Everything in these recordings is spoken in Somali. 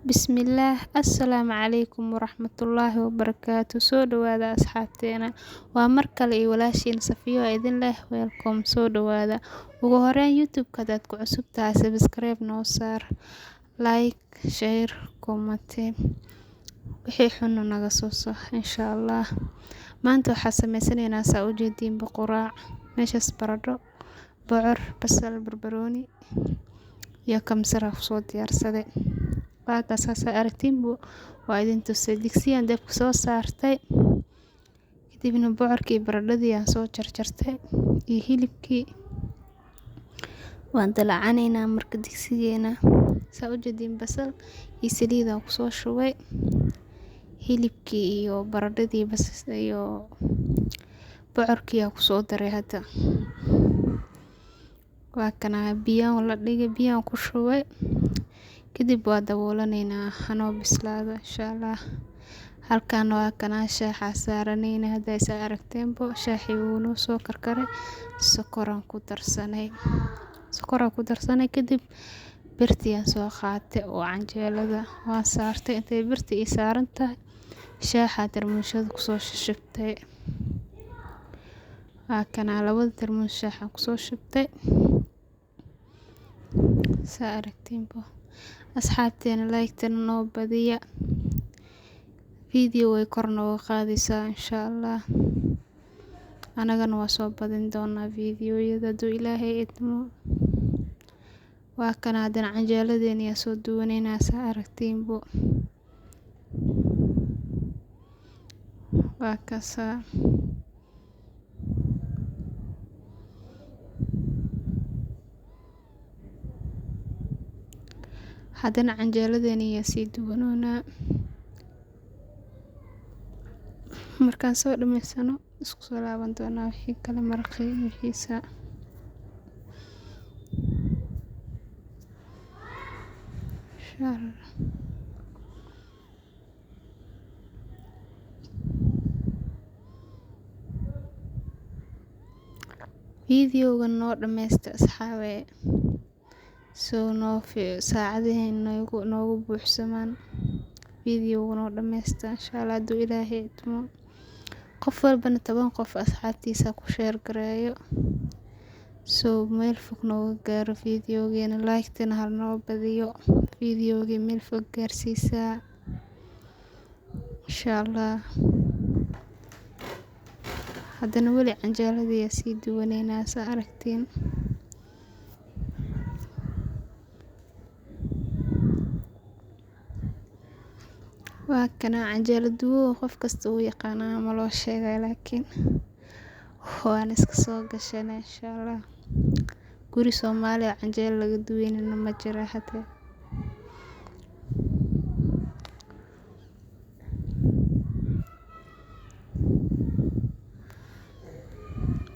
Bismillah, Assalaamu calaykum waraxmatullaahi wabarakaatu. Soo dhawaada asxaabteena. Waa mar kale iyo walaashiin Safiyo idin leh welcome soo dhawaada. Ugu horreyn YouTube-ka hadaad ku cusub tahay subscribe noo saar, like, share, comment. Wixii xun naga soo insha Allah. Maanta waxaa sameysanaynaa saa u jeediin boqoraac, meeshas baradho, bocor, basal, barbarooni iyo kamsara soo diyaarsaday. Baaka saasa aragtiinbu waa idin tusay digsiyan dabka soo saartay. Kadibna bocorkii baradhadii aan soo jarjartay iyo hilibkii waan dalacaneynaa marka digsigeena. Saa u jeediin basal iyo saliid aan ku soo shubay. Hilibkii iyo baradhadii basas iyo bocorkii aan ku soo daray hadda. Waa kana biyaan la dhigay biyaan ku shubay. Kadib waa daboolaneynaa hanoo bislaado insha Allah. Halkaan waa kana shaaxa saaraneyna hadda ay aragteenbo shaaxi uu noo soo karkaray sokoraan ku darsanay. Sokoraan ku darsanay kadib birtii aan soo qaatay oo canjeelada waan saartay intay birtii saaran tahay shaaxa tarmuushada ku soo shubtay. Waa kana labada tarmuus shaaxa ku soo shubtay. Saa aragteenbo asxaabteena like noo badiya video way kor nooga qaadaysaa insha Allah. Anagana waa soo badin doonaa video-yada duu Ilaahay idmo. Waa kana hadana canjeeladeena soo duwaneynaa saa aragteenbo. Waa kaasa hadana canjeeladeena sii duwanoona. Markaan soo dhameysano isku soo laaban doonaa wixii kale maraqii wixiisa. Video-ga noo dhameysta asxaabe. Soo noo saacadeen noogu buuxsamaan video noo dhameysta insha Allah duu Ilaahay idmo. Qof walbana 10 qof asxaabtiisa ku share gareeyo. Soo meel fog nooga gaaro video-geena like-tina hal noo badiyo video-ga meel fog gaarsiisa insha Allah. Hadana wali canjeeladii sii duwaneynaa saa aragteen. Waa kana canjeelo duwo qof kasta uu yaqaana ma loo sheegay laakiin waan iska soo gashanay insha Allah. Guri Soomaaliya canjeelo laga duweynina ma jira hada.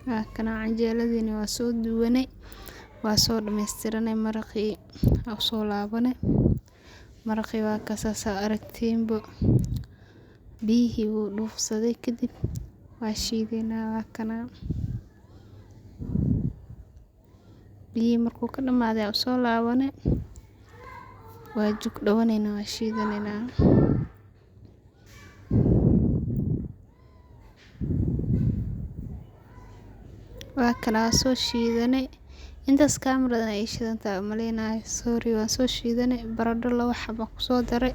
Waa kana canjeeladeena waa soo duwanay waa soo dhameystiranay maraqii aan soo laabanay. Maraqii waa kaasa aragteenbo biyihii uu dhuufsaday kadib waa shiideynaa. Waa kana biyihii markuu ka dhamaaday aan soo laabanay waa jug dhawaneynaa waa shiidaneynaa. Waa kana soo shiidanay intaas kaamiradan ay shidantaa maleynaa sorry waan soo shiidanay baradho 2 xabba ku soo daray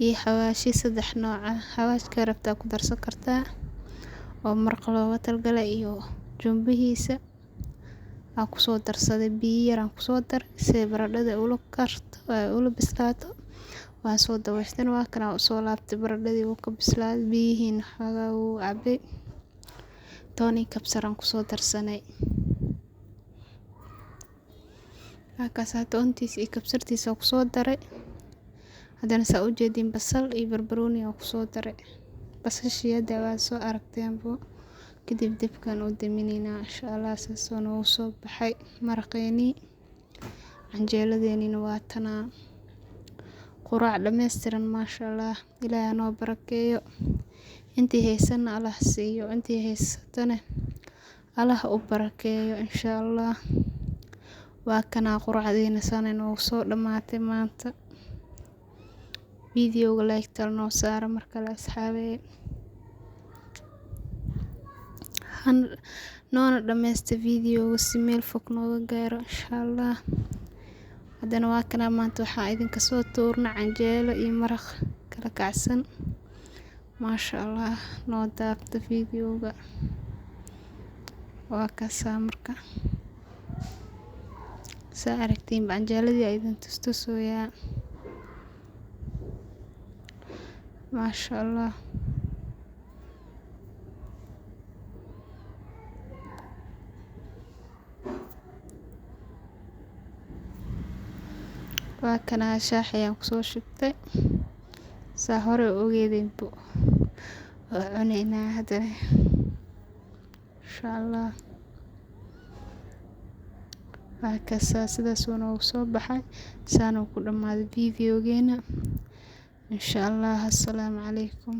iyo xawaashi 3 nooc ah. Xawaashka rabta ku darsan kartaa oo maraq looga talgalay iyo jumbihiisa aan ku soo darsaday biyo yar aan ku soo daray si baradhada ula karto ula bislaato. Waan soo daweysteen waa kana soo laabtay baradhadii uu ka bislaaday biyihiina xagaa uu cabay. Tooni kabsaran ku soo darsanay. Kaasa toontiis iyo kabsartiisa ku soo daray. Hadana saa u jeediin basal iyo barbarooni aan ku soo daray. Basashiyada waa soo aragteenbo. Kadib dibkan u daminina insha Allah soo noo soo baxay maraqeeni. Canjeeladeena waa tana quraac dhameystiran maasha Allah. Ilaahay noo barakeeyo. Intii heysana Allah siiyo intii heysatana Allah u barakeeyo insha Allah. Waa kana quraacdeena sanay noo soo dhamaatay maanta. videoga like noo saara markale asxaabey. Noona dhammaysta videoga si meel fog nooga gaaro insha Allah. Haddana waa kana maanta waxaa idinka soo tuurna canjeelo iyo maraq kala kacsan. Maasha Allah noo daabta videoga. Waa kasaa marka saa aragtiin canjeeladii ay idin tustusooyaa. Maasha Allah. waa kana shaax ayaan kusoo shubtay saa hore ogeedinbo oo cuneynaa haddana insha Allah. waa kasaa sidaas uu noogu soo baxay saana ku dhamaaday videogeena insha Allah. Assalaamu calaykum.